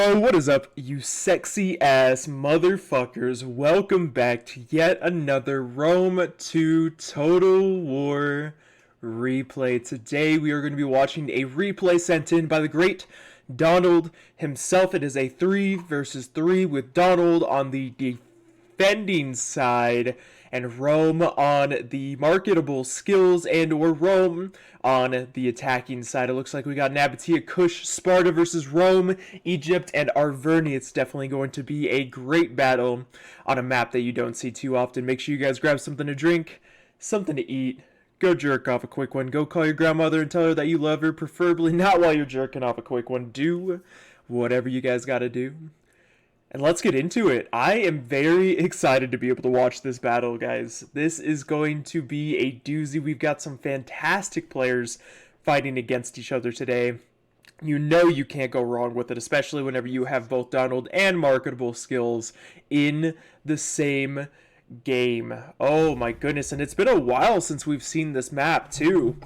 Yo, what is up, you sexy ass motherfuckers? Welcome back to yet another Rome 2 Total War replay. Today we are going to be watching a replay sent in by the great Donald himself. It is a 3 versus 3 with Donald on the defending side and Rome on the marketable skills, and or Rome on the attacking side. It looks like we got Nabatea, Kush, Sparta versus Rome, Egypt, and Arverni. It's definitely going to be a great battle on a map that you don't see too often. Make sure you guys grab something to drink, something to eat, go jerk off a quick one, go call your grandmother and tell her that you love her, preferably not while you're jerking off a quick one. Do whatever you guys gotta do. And let's get into it. I am very excited to be able to watch this battle, guys. This is going to be a doozy. We've got some fantastic players fighting against each other today. You know you can't go wrong with it, especially whenever you have both Donald and marketable skills in the same game. Oh my goodness, and it's been a while since we've seen this map too,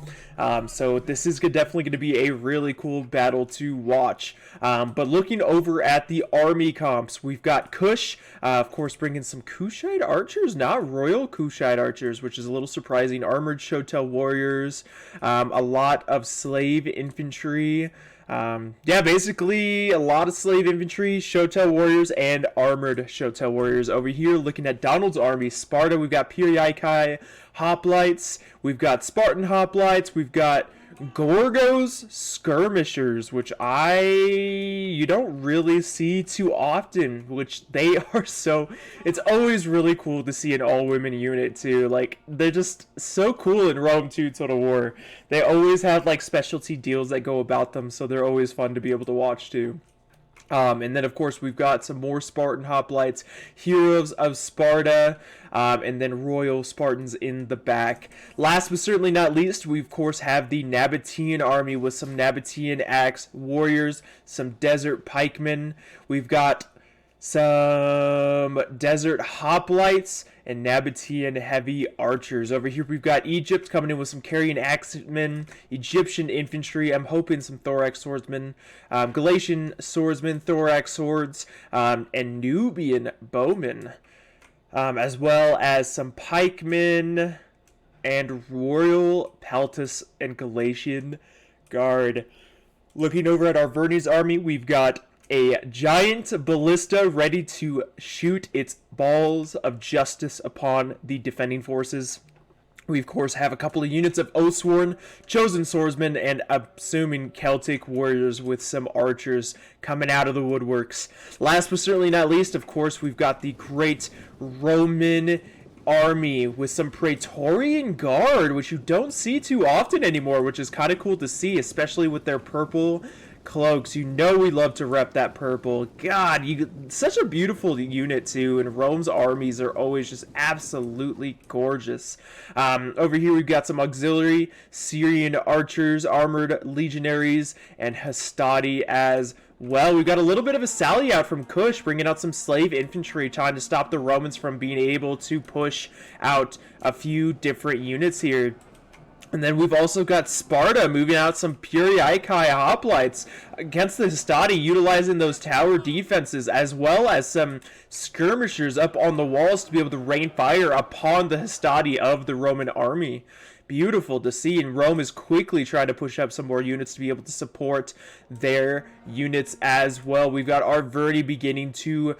so this is definitely going to be a really cool battle to watch. But looking over at the army comps, we've got Kush, of course, bringing some Kushite archers, not royal Kushite archers, which is a little surprising. Armored Shotel warriors, a lot of slave infantry. Yeah, basically a lot of slave infantry, Shotel warriors, and armored Shotel warriors. Over here, looking at Donald's army, Sparta, we've got Piriakai hoplites, we've got Spartan hoplites, we've got Gorgos skirmishers, which you don't really see too often, which they are so, it's always really cool to see an all-women unit too. Like, they're just so cool in Rome 2 Total War. They always have like specialty deals that go about them, so they're always fun to be able to watch too. And then, of course, we've got some more Spartan hoplites, Heroes of Sparta, and then Royal Spartans in the back. Last but certainly not least, we, of course, have the Nabatean army with some Nabatean axe warriors, some desert pikemen. We've got some desert hoplites and Nabatean heavy archers. Over here we've got Egypt coming in with some carrying axemen, Egyptian infantry, I'm hoping some thorax swordsmen, Galatian swordsmen, thorax swords, and Nubian bowmen, as well as some pikemen and royal peltas and Galatian guard. Looking over at Arverni's army, we've got a giant ballista ready to shoot its balls of justice upon the defending forces. We, of course, have a couple of units of Oathsworn, Chosen Swordsmen, and assuming Celtic warriors with some archers coming out of the woodworks. Last but certainly not least, of course, we've got the great Roman army with some Praetorian Guard, which you don't see too often anymore, which is kind of cool to see, especially with their purple cloaks. You know we love to rep that purple. God, such a beautiful unit too, and Rome's armies are always just absolutely gorgeous. Over here we've got some auxiliary Syrian archers, armored legionaries, and hastati as well. We've got a little bit of a sally out from Kush, bringing out some slave infantry, trying to stop the Romans from being able to push out a few different units here. And then we've also got Sparta moving out some Piriakai hoplites against the hastati, utilizing those tower defenses, as well as some skirmishers up on the walls to be able to rain fire upon the hastati of the Roman army. Beautiful to see, and Rome is quickly trying to push up some more units to be able to support their units as well. We've got Arverni beginning to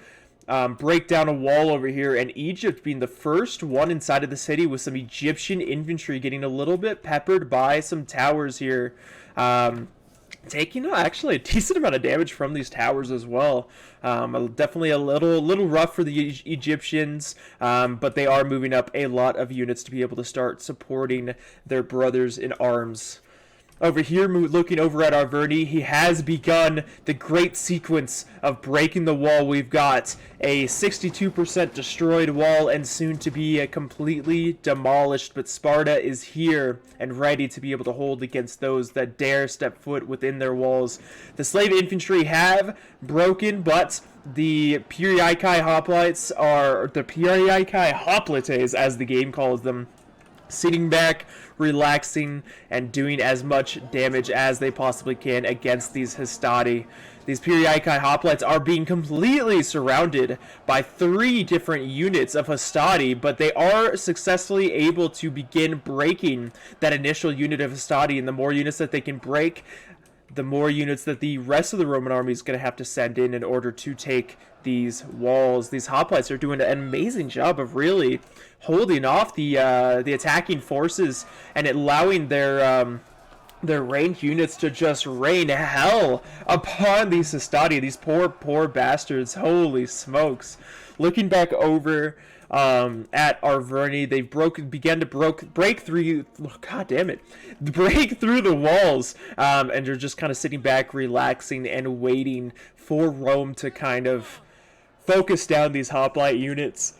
break down a wall over here, and Egypt being the first one inside of the city with some Egyptian infantry getting a little bit peppered by some towers here, taking actually a decent amount of damage from these towers as well. Definitely a little rough for the Egyptians, but they are moving up a lot of units to be able to start supporting their brothers in arms. Over here, looking over at Arverni, he has begun the great sequence of breaking the wall. We've got a 62% destroyed wall and soon to be a completely demolished, but Sparta is here and ready to be able to hold against those that dare step foot within their walls. The slave infantry have broken, but the Piriakai hoplites, are the Piriakai hoplites as the game calls them, sitting back, relaxing, and doing as much damage as they possibly can against these Hastati. These Periodici hoplites are being completely surrounded by 3 different units of Hastati, but they are successfully able to begin breaking that initial unit of Hastati, and the more units that they can break, the more units that the rest of the Roman army is going to have to send in order to take these walls. These hoplites are doing an amazing job of really holding off the attacking forces and allowing their ranged units to just rain hell upon these Hastati. These poor bastards. Holy smokes. Looking back over at Arverni, they've began to break through. God damn it, break through the walls, and they're just kind of sitting back, relaxing, and waiting for Rome to kind of focus down these hoplite units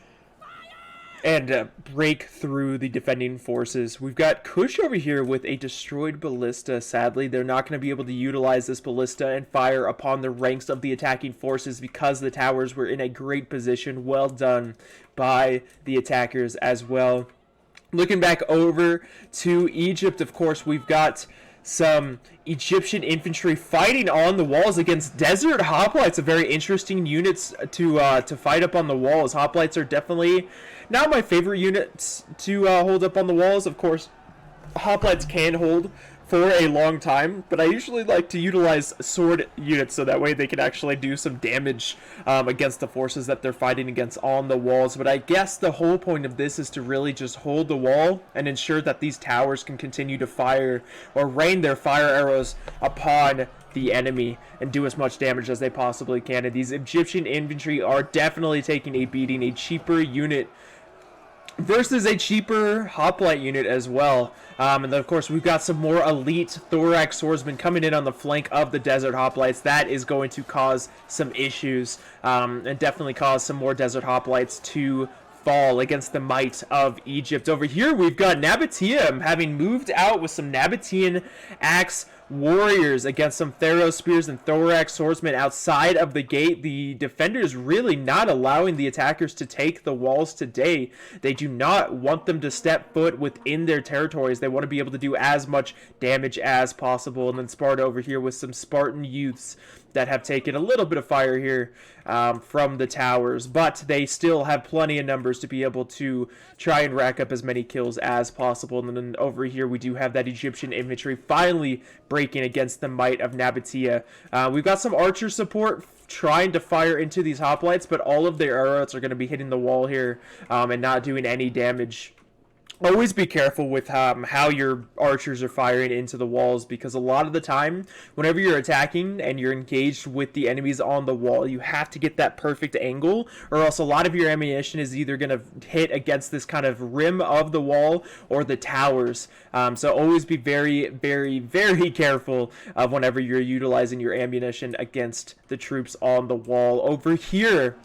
and break through the defending forces. We've got Kush over here with a destroyed ballista. Sadly, they're not going to be able to utilize this ballista and fire upon the ranks of the attacking forces because the towers were in a great position. Well done by the attackers as well. Looking back over to Egypt, of course, we've got some Egyptian infantry fighting on the walls against desert hoplites. A very interesting units to fight up on the walls. Hoplites are definitely not my favorite units to hold up on the walls. Of course, hoplites can hold for a long time, but I usually like to utilize sword units so that way they can actually do some damage against the forces that they're fighting against on the walls. But I guess the whole point of this is to really just hold the wall and ensure that these towers can continue to fire or rain their fire arrows upon the enemy and do as much damage as they possibly can. And these Egyptian infantry are definitely taking a beating. A cheaper unit versus a cheaper hoplite unit as well. And then, of course, we've got some more elite thorax swordsmen coming in on the flank of the desert hoplites. That is going to cause some issues and definitely cause some more desert hoplites to fall against the might of Egypt. Over here, we've got Nabatea having moved out with some Nabatean axe warriors against some Pharaoh spears and thorax swordsmen outside of the gate. The defenders really not allowing the attackers to take the walls today. They do not want them to step foot within their territories. They want to be able to do as much damage as possible. And then Sparta over here with some Spartan youths that have taken a little bit of fire here from the towers, but they still have plenty of numbers to be able to try and rack up as many kills as possible. And then over here we do have that Egyptian infantry finally breaking against the might of Nabatea. We've got some archer support trying to fire into these hoplites, but all of their arrows are going to be hitting the wall here and not doing any damage. Always be careful with how your archers are firing into the walls, because a lot of the time, whenever you're attacking and you're engaged with the enemies on the wall, you have to get that perfect angle, or else a lot of your ammunition is either going to hit against this kind of rim of the wall or the towers. So always be very, very, very careful of whenever you're utilizing your ammunition against the troops on the wall. Over here,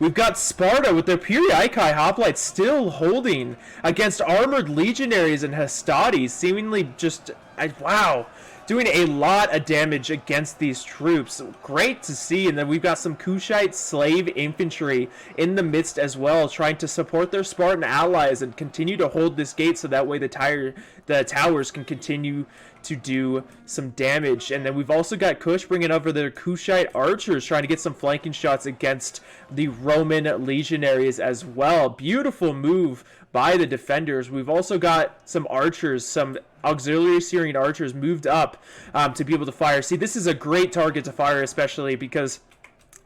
we've got Sparta with their Periodici hoplites still holding against armored legionaries and Hastati, seemingly just, wow, doing a lot of damage against these troops. Great to see. And then we've got some Kushite slave infantry in the midst as well, trying to support their Spartan allies and continue to hold this gate so that way the towers can continue to do some damage. And then we've also got Kush bringing over their Kushite archers, trying to get some flanking shots against the Roman legionaries as well. Beautiful move by the defenders. We've also got some archers, some auxiliary Syrian archers moved up to be able to fire. See, this is a great target to fire, especially because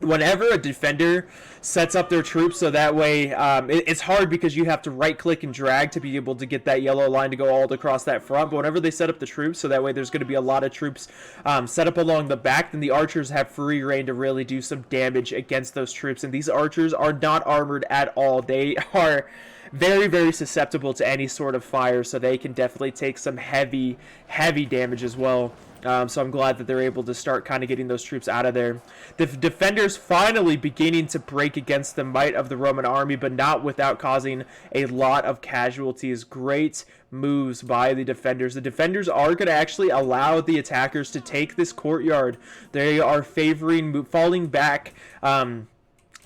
whenever a defender sets up their troops so that way it's hard because you have to right click and drag to be able to get that yellow line to go all across that front. But whenever they set up the troops so that way there's going to be a lot of troops set up along the back, then the archers have free reign to really do some damage against those troops. And these archers are not armored at all. They are very, very susceptible to any sort of fire, so they can definitely take some heavy damage as well. So I'm glad that they're able to start kind of getting those troops out of there. The defenders finally beginning to break against the might of the Roman army, but not without causing a lot of casualties. Great moves by the defenders. The defenders are going to actually allow the attackers to take this courtyard. They are favoring falling back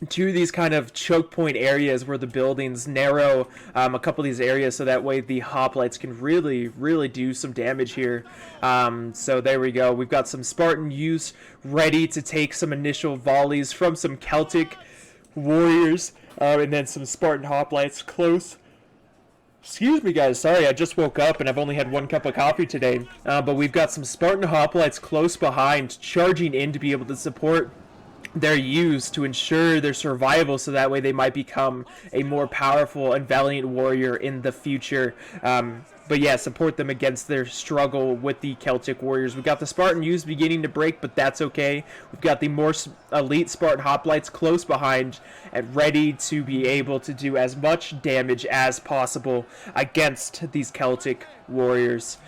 to these kind of choke point areas where the buildings narrow a couple of these areas, so that way the hoplites can really do some damage here. So there we go. We've got some Spartan youths ready to take some initial volleys from some Celtic warriors, and then some Spartan hoplites close. Excuse me, guys. Sorry, I just woke up and I've only had one cup of coffee today. But we've got some Spartan hoplites close behind, charging in to be able to support their use to ensure their survival, so that way they might become a more powerful and valiant warrior in the future. But yeah, support them against their struggle with the Celtic warriors. We've got the Spartan youths beginning to break, but that's okay. We've got the more elite Spartan hoplites close behind and ready to be able to do as much damage as possible against these Celtic warriors.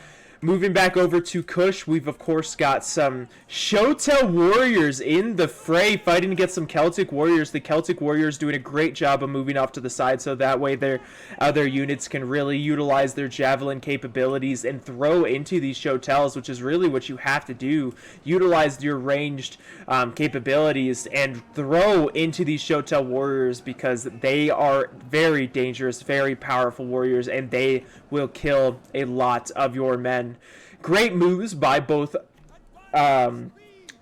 Moving back over to Kush, we've of course got some Shotel warriors in the fray fighting against some Celtic warriors. The Celtic warriors doing a great job of moving off to the side, so that way their other units can really utilize their javelin capabilities and throw into these Shotels, which is really what you have to do. Utilize your ranged capabilities and throw into these Shotel warriors, because they are very dangerous, very powerful warriors, and they will kill a lot of your men. Great moves by both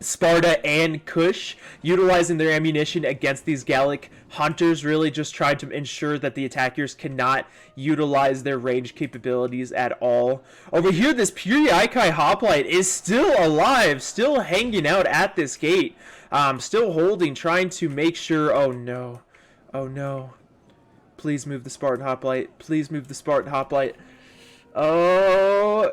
Sparta and Kush, utilizing their ammunition against these Gallic hunters, really just trying to ensure that the attackers cannot utilize their range capabilities at all. Over here, this Puriaikai hoplite is still alive, still hanging out at this gate, still holding, trying to make sure. Oh no, oh no. Please move the Spartan hoplite. Please move the Spartan hoplite. Oh.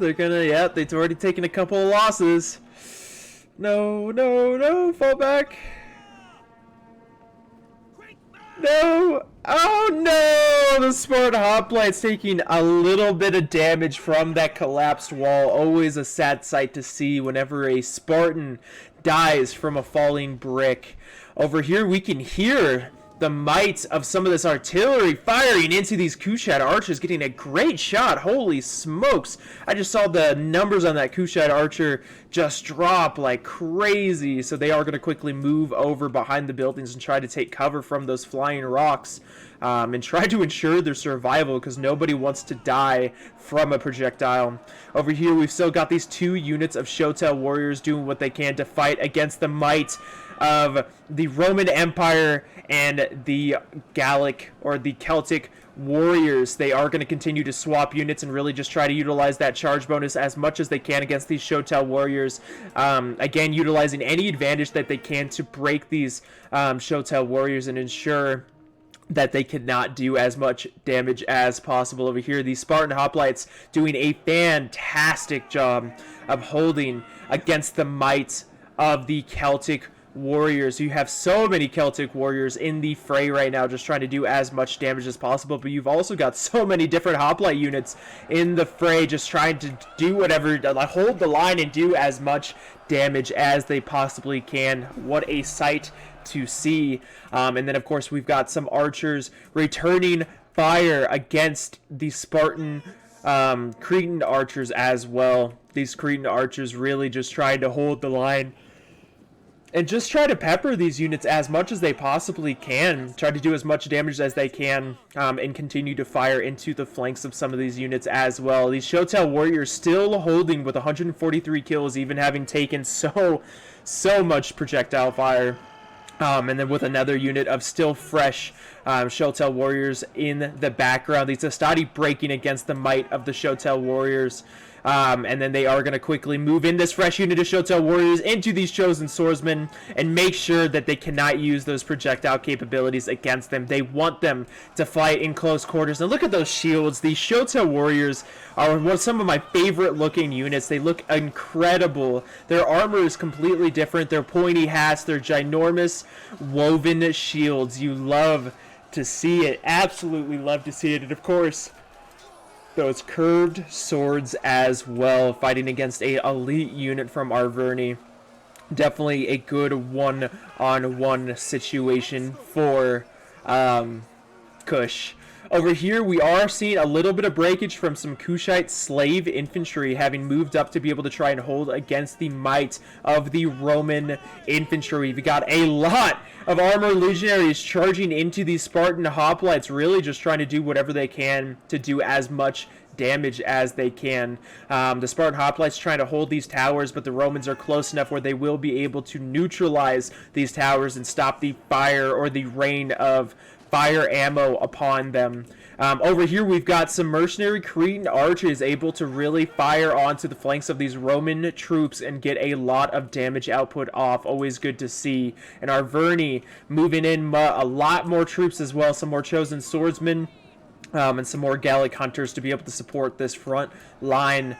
They're gonna, yeah, they've already taken a couple of losses. No, fall back. No, oh no, the Spartan hoplite's taking a little bit of damage from that collapsed wall. Always a sad sight to see whenever a Spartan dies from a falling brick. Over here we can hear the might of some of this artillery firing into these Kushite archers, getting a great shot. Holy smokes. I just saw the numbers on that Kushite archer just drop like crazy. So they are going to quickly move over behind the buildings and try to take cover from those flying rocks, and try to ensure their survival, because nobody wants to die from a projectile. Over here we've still got these two units of Shotel warriors doing what they can to fight against the might of the Roman Empire and the Gallic or the Celtic warriors. They are going to continue to swap units and really just try to utilize that charge bonus as much as they can against these Shotel warriors. Again, utilizing any advantage that they can to break these Shotel warriors and ensure that they cannot do as much damage as possible. Over here, these Spartan hoplites doing a fantastic job of holding against the might of the Celtic warriors. You have so many Celtic warriors in the fray right now, just trying to do as much damage as possible, but you've also got so many different hoplite units in the fray, just trying to do whatever, hold the line and do as much damage as they possibly can. What a sight to see. And then of course we've got some archers returning fire against the Spartan Cretan archers as well. These Cretan archers really just trying to hold the line and just try to pepper these units as much as they possibly can. Try to do as much damage as they can, and continue to fire into the flanks of some of these units as well. These Shotel warriors still holding with 143 kills, even having taken so much projectile fire. And then with another unit of still fresh Shotel warriors in the background. These Astadi breaking against the might of the Shotel warriors. And then they are going to quickly move in this fresh unit of Shotel warriors into these chosen swordsmen and make sure that they cannot use those projectile capabilities against them. They want them to fight in close quarters. And look at those shields. These Shotel warriors are some of my favorite looking units. They look incredible. Their armor is completely different. Their pointy hats, their ginormous woven shields. You love to see it. Absolutely love to see it. And of course, those curved swords as well, fighting against a elite unit from Arverni. Definitely a good one-on-one situation for Kush. Over here, we are seeing a little bit of breakage from some Kushite slave infantry having moved up to be able to try and hold against the might of the Roman infantry. We've got a lot of armor legionaries charging into these Spartan hoplites, really just trying to do whatever they can to do as much damage as they can. The Spartan hoplites trying to hold these towers, but the Romans are close enough where they will be able to neutralize these towers and stop the fire or the rain of fire ammo upon them. Over here, we've got some mercenary Cretan archers able to really fire onto the flanks of these Roman troops and get a lot of damage output off. Always good to see. And our Verni moving in a lot more troops as well. Some more chosen swordsmen and some more Gallic hunters to be able to support this front line.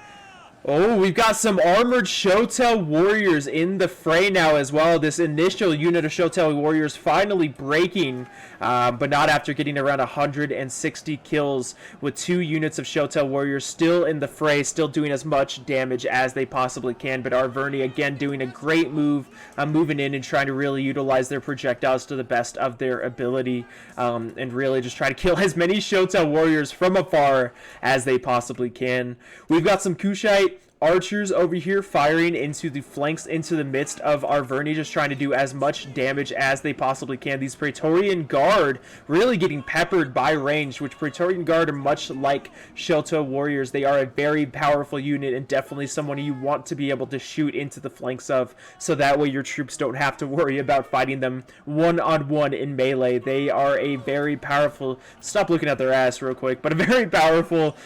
Oh, we've got some armored Shotel warriors in the fray now as well. This initial unit of Shotel warriors finally breaking, but not after getting around 160 kills, with 2 units of Shotel warriors still in the fray, still doing as much damage as they possibly can. But our Verni again doing a great move, moving in and trying to really utilize their projectiles to the best of their ability, and really just try to kill as many Shotel warriors from afar as they possibly can. We've got some Kushite archers over here firing into the flanks, into the midst of our Verni, just trying to do as much damage as they possibly can. These Praetorian Guard really getting peppered by range, which Praetorian Guard are much like Shoto warriors. They are a very powerful unit and definitely someone you want to be able to shoot into the flanks of, so that way your troops don't have to worry about fighting them one-on-one in melee. They are a very powerful, stop looking at their ass real quick, but a very powerful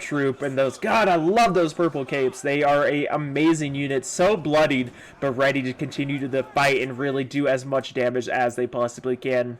troop. And those, God, I love those purple capes. They are a amazing unit, so bloodied, but ready to continue to the fight and really do as much damage as they possibly can.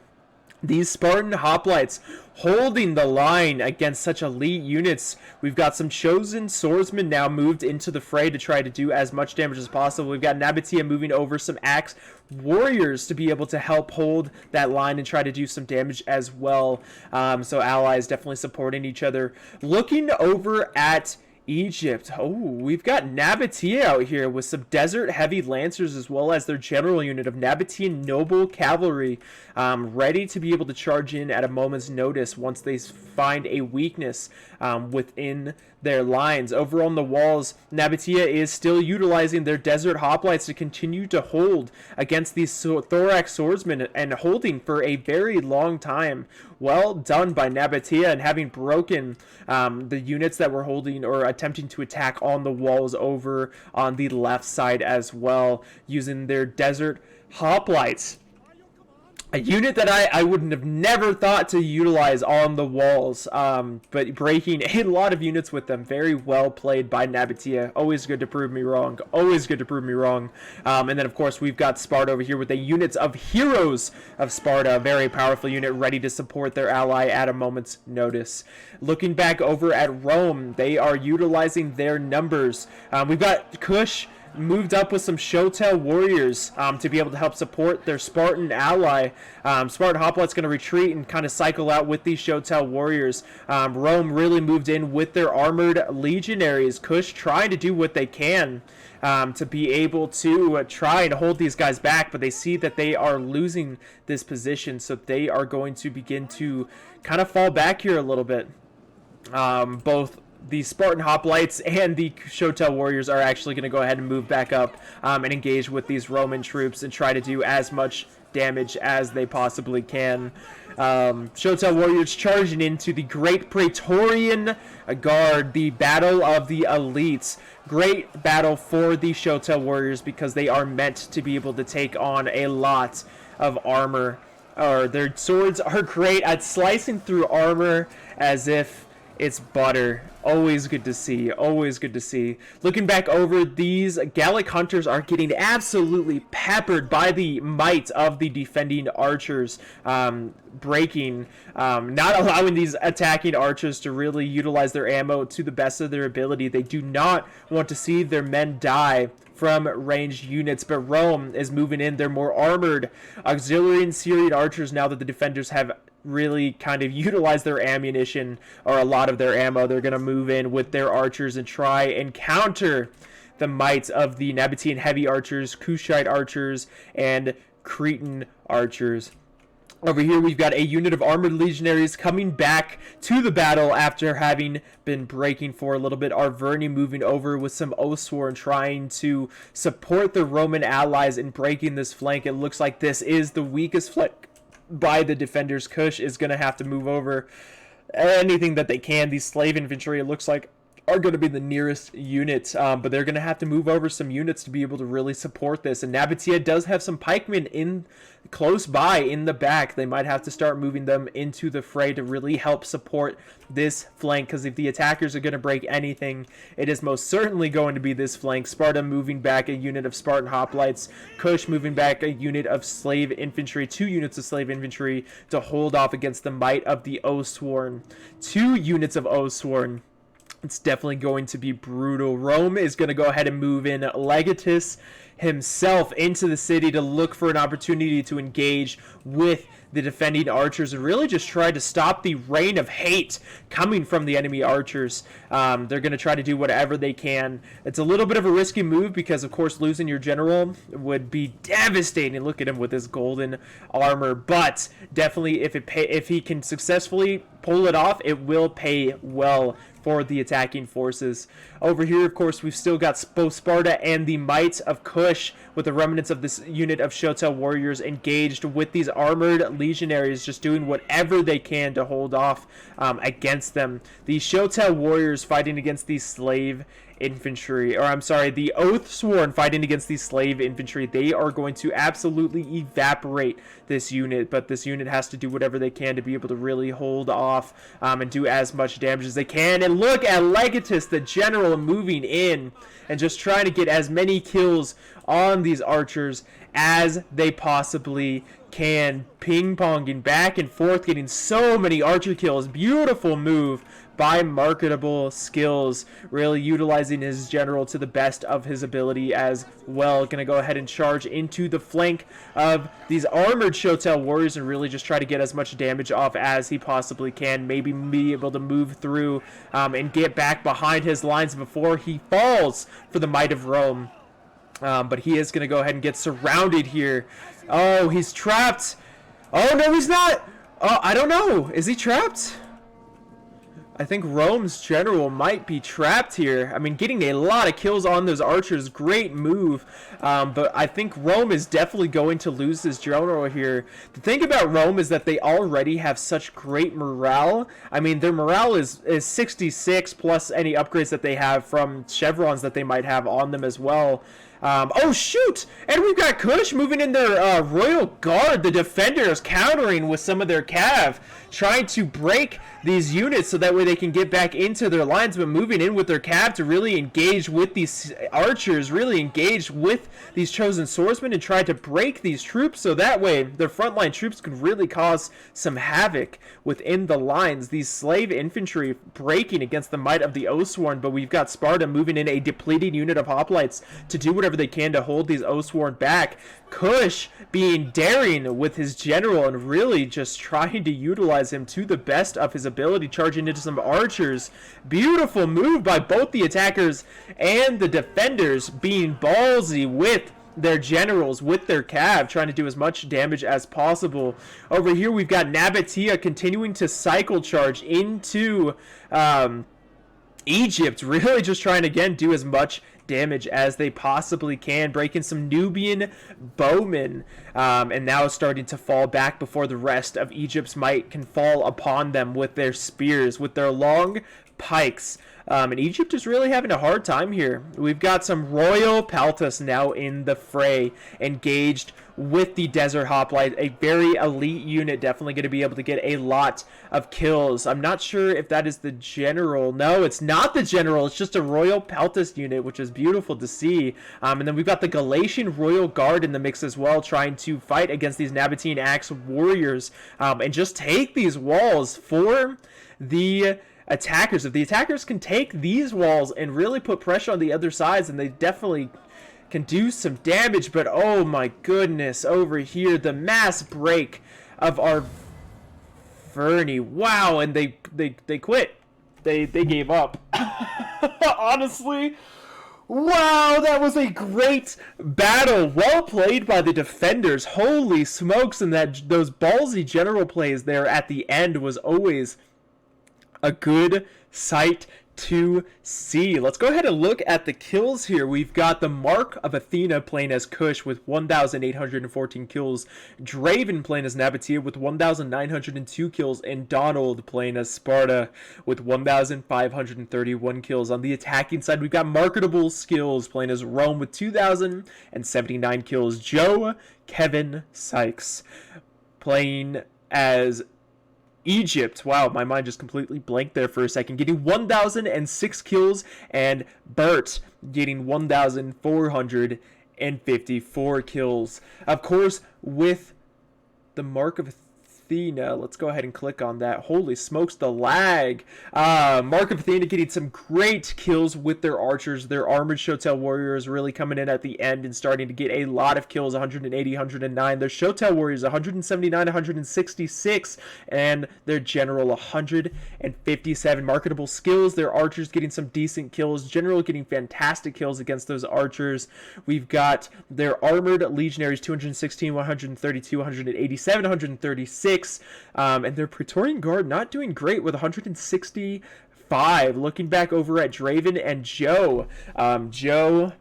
These Spartan hoplites holding the line against such elite units. We've got some chosen swordsmen now moved into the fray to try to do as much damage as possible. We've got Nabatea moving over some axe warriors to be able to help hold that line and try to do some damage as well. So allies definitely supporting each other. Looking over at Egypt. Oh, we've got Nabatea out here with some desert heavy lancers as well as their general unit of Nabatean noble cavalry, ready to be able to charge in at a moment's notice once they find a weakness within their lines. Over on the walls, Nabatea is still utilizing their desert hoplites to continue to hold against these thorax swordsmen and holding for a very long time. Well done by Nabatea, and having broken the units that were holding or attempting to attack on the walls over on the left side as well, using their desert hoplites. A unit that I wouldn't have never thought to utilize on the walls, but breaking a lot of units with them. Very well played by Nabatea. Always good to prove me wrong. Always good to prove me wrong. And then, of course, we've got Sparta over here with the units of Heroes of Sparta. A very powerful unit ready to support their ally at a moment's notice. Looking back over at Rome, they are utilizing their numbers. We've got Kush moved up with some Shotel warriors to be able to help support their Spartan ally. Spartan hoplites going to retreat and kind of cycle out with these Shotel warriors. Rome really moved in with their armored legionaries. Kush trying to do what they can to be able to try and hold these guys back, but they see that they are losing this position, so they are going to begin to kind of fall back here a little bit. Both the Spartan hoplites and the Shotel warriors are actually going to go ahead and move back up and engage with these Roman troops and try to do as much damage as they possibly can. Shotel warriors charging into the Great Praetorian Guard, the Battle of the Elites. Great battle for the Shotel warriors because they are meant to be able to take on a lot of armor. Their swords are great at slicing through armor as if it's butter. Always good to see. Always good to see. Looking back over, these Gallic hunters are getting absolutely peppered by the might of the defending archers, breaking, not allowing these attacking archers to really utilize their ammo to the best of their ability. They do not want to see their men die from ranged units, but Rome is moving in their more armored auxiliary and Syrian archers now that the defenders have really kind of utilize their ammunition or a lot of their ammo. They're going to move in with their archers and try and counter the might of the Nabatean heavy archers, Kushite archers, and Cretan archers. Over here, we've got a unit of armored legionaries coming back to the battle after having been breaking for a little bit. Arverni moving over with some Oathsworn, trying to support the Roman allies in breaking this flank. It looks like this is the weakest flank by the defenders. Kush is going to have to move over anything that they can. These slave infantry, it looks like, are going to be the nearest units, but they're going to have to move over some units to be able to really support this. And Nabatea does have some pikemen in close by in the back. They might have to start moving them into the fray to really help support this flank, because if the attackers are going to break anything, it is most certainly going to be this flank. Sparta moving back a unit of Spartan hoplites, Kush moving back a unit of slave infantry, 2 units of slave infantry to hold off against the might of the Oathsworn. 2 units of Oathsworn. It's definitely going to be brutal. Rome is going to go ahead and move in Legatus himself into the city to look for an opportunity to engage with the defending archers and really just try to stop the rain of hate coming from the enemy archers. They're going to try to do whatever they can. It's a little bit of a risky move because, of course, losing your general would be devastating. Look at him with his golden armor, but definitely if he can successfully pull it off, it will pay well for the attacking forces. Over here, of course, we've still got both Sparta and the might of Kush with the remnants of this unit of Shotel warriors engaged with these armored legionaries, just doing whatever they can to hold off against them. The Shotel warriors fighting against these slave infantry, or I'm sorry, the Oathsworn fighting against these slave infantry. They are going to absolutely evaporate this unit, but this unit has to do whatever they can to be able to really hold off and do as much damage as they can. And look at Legatus, the general, moving in and just trying to get as many kills on these archers as they possibly can, ping-ponging back and forth, getting so many archer kills. Beautiful move by Marketable Skills, really utilizing his general to the best of his ability as well. Gonna go ahead and charge into the flank of these armored Shotel warriors and really just try to get as much damage off as he possibly can. Maybe be able to move through and get back behind his lines before he falls for the might of Rome. But he is gonna go ahead and get surrounded here. Oh, he's trapped. Oh, no, he's not. Oh, I don't know. Is he trapped? I think Rome's general might be trapped here. I mean, getting a lot of kills on those archers, great move. But I think Rome is definitely going to lose his general here. The thing about Rome is that they already have such great morale. I mean, their morale is 66 plus any upgrades that they have from chevrons that they might have on them as well. Oh shoot! And we've got Kush moving in their Royal Guard. The defenders countering with some of their cav, trying to break these units so that way they can get back into their lines, but moving in with their cav to really engage with these archers, really engage with these chosen swordsmen and try to break these troops so that way their frontline troops could really cause some havoc within the lines. These slave infantry breaking against the might of the Oathsworn, but we've got Sparta moving in a depleted unit of hoplites to do whatever they can to hold these Oathsworn back. Kush being daring with his general and really just trying to utilize him to the best of his ability, charging into some archers. Beautiful move by both the attackers and the defenders, being ballsy with their generals, with their cav, trying to do as much damage as possible. Over here we've got Nabatea continuing to cycle charge into Egypt, really just trying to again do as much damage as they possibly can, breaking some Nubian bowmen, and now starting to fall back before the rest of Egypt's might can fall upon them with their spears, with their long pikes. And Egypt is really having a hard time here. We've got some Royal Peltas now in the fray, engaged with the Desert Hoplite, a very elite unit, definitely going to be able to get a lot of kills. I'm not sure if that is the general. No, it's not the general. It's just a Royal Peltas unit, which is beautiful to see. And then we've got the Galatian Royal Guard in the mix as well, trying to fight against these Nabatean Axe warriors and just take these walls for the attackers. If the attackers can take these walls and really put pressure on the other sides, and they definitely can do some damage. But oh my goodness, over here the mass break of our Verni. Wow, and they quit. They gave up. Honestly, Wow, that was a great battle. Well played by the defenders. Holy smokes, and those ballsy general plays there at the end was always a good sight to see. Let's go ahead and look at the kills here. We've got the Mark of Athena playing as Kush with 1,814 kills, Draven playing as Nabatea with 1,902 kills, and Donald playing as Sparta with 1,531 kills. On the attacking side, we've got Marketable Skills playing as Rome with 2,079 kills, Joe Kevin Sykes playing as Egypt. Wow, my mind just completely blanked there for a second. Getting 1,006 kills, and Bert getting 1,454 kills. Of course, with the Mark of Athena, let's go ahead and click on that. Holy smokes, the lag. Mark of Athena getting some great kills with their archers. Their armored Shotel warriors really coming in at the end and starting to get a lot of kills, 180, 109. Their Shotel warriors, 179, 166, and their general, 157. Marketable skills, their archers getting some decent kills. General getting fantastic kills against those archers. We've got their armored legionaries, 216, 132, 187, 136. And their Praetorian Guard not doing great with 165. Looking back over at Draven and Joe. Joe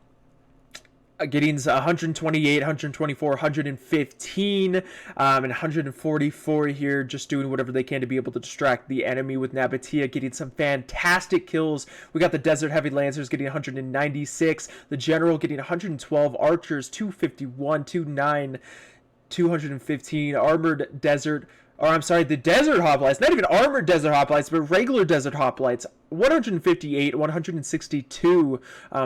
getting 128, 124, 115, and 144 here, just doing whatever they can to be able to distract the enemy with Nabatea, getting some fantastic kills. We got the Desert Heavy Lancers getting 196, the General getting 112, Archers 251, 29, 215, Armored Desert, or I'm sorry, the Desert Hoplites, not even Armored Desert Hoplites, but regular Desert Hoplites, 158, 162.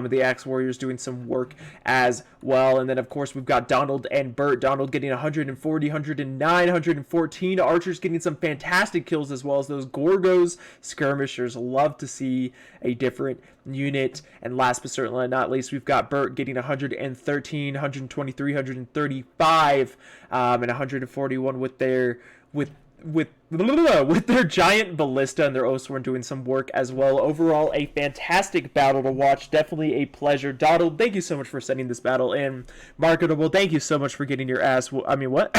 The Axe Warriors doing some work as well. And then, of course, we've got Donald and Bert. Donald getting 140, 109, 114. Archers getting some fantastic kills, as well as those Gorgos. Skirmishers, love to see a different unit. And last but certainly not least, we've got Bert getting 113, 123, 135, and 141 with their with their giant ballista and their Oathsworn doing some work as well. Overall, a fantastic battle to watch. Definitely a pleasure. Donald, thank you so much for sending this battle in. Marketable, thank you so much for getting your ass. I mean, what?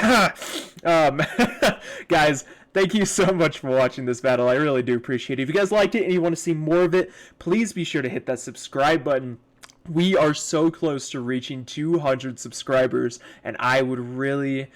Guys, thank you so much for watching this battle. I really do appreciate it. If you guys liked it and you want to see more of it, please be sure to hit that subscribe button. We are so close to reaching 200 subscribers, and I would really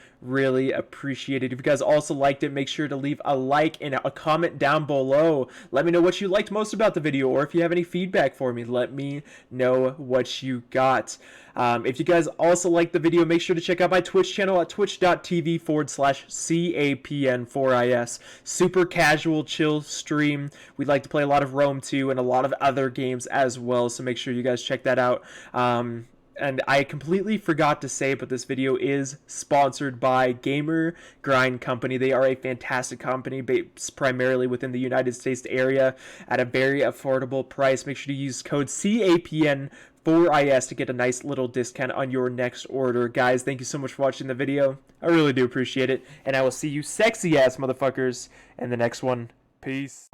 appreciate it. If you guys also liked it, make sure to leave a like and a comment down below. Let me know what you liked most about the video, or if you have any feedback for me, let me know what you got. If you guys also liked the video, make sure to check out my Twitch channel at twitch.tv/CAPN4IS. Super casual, chill stream. We'd like to play a lot of Rome 2 and a lot of other games as well, so make sure you guys check that out. And I completely forgot to say, but this video is sponsored by Gamer Grind Company. They are a fantastic company based primarily within the United States area at a very affordable price. Make sure to use code CAPN4IS to get a nice little discount on your next order. Guys, thank you so much for watching the video. I really do appreciate it. And I will see you sexy ass motherfuckers in the next one. Peace.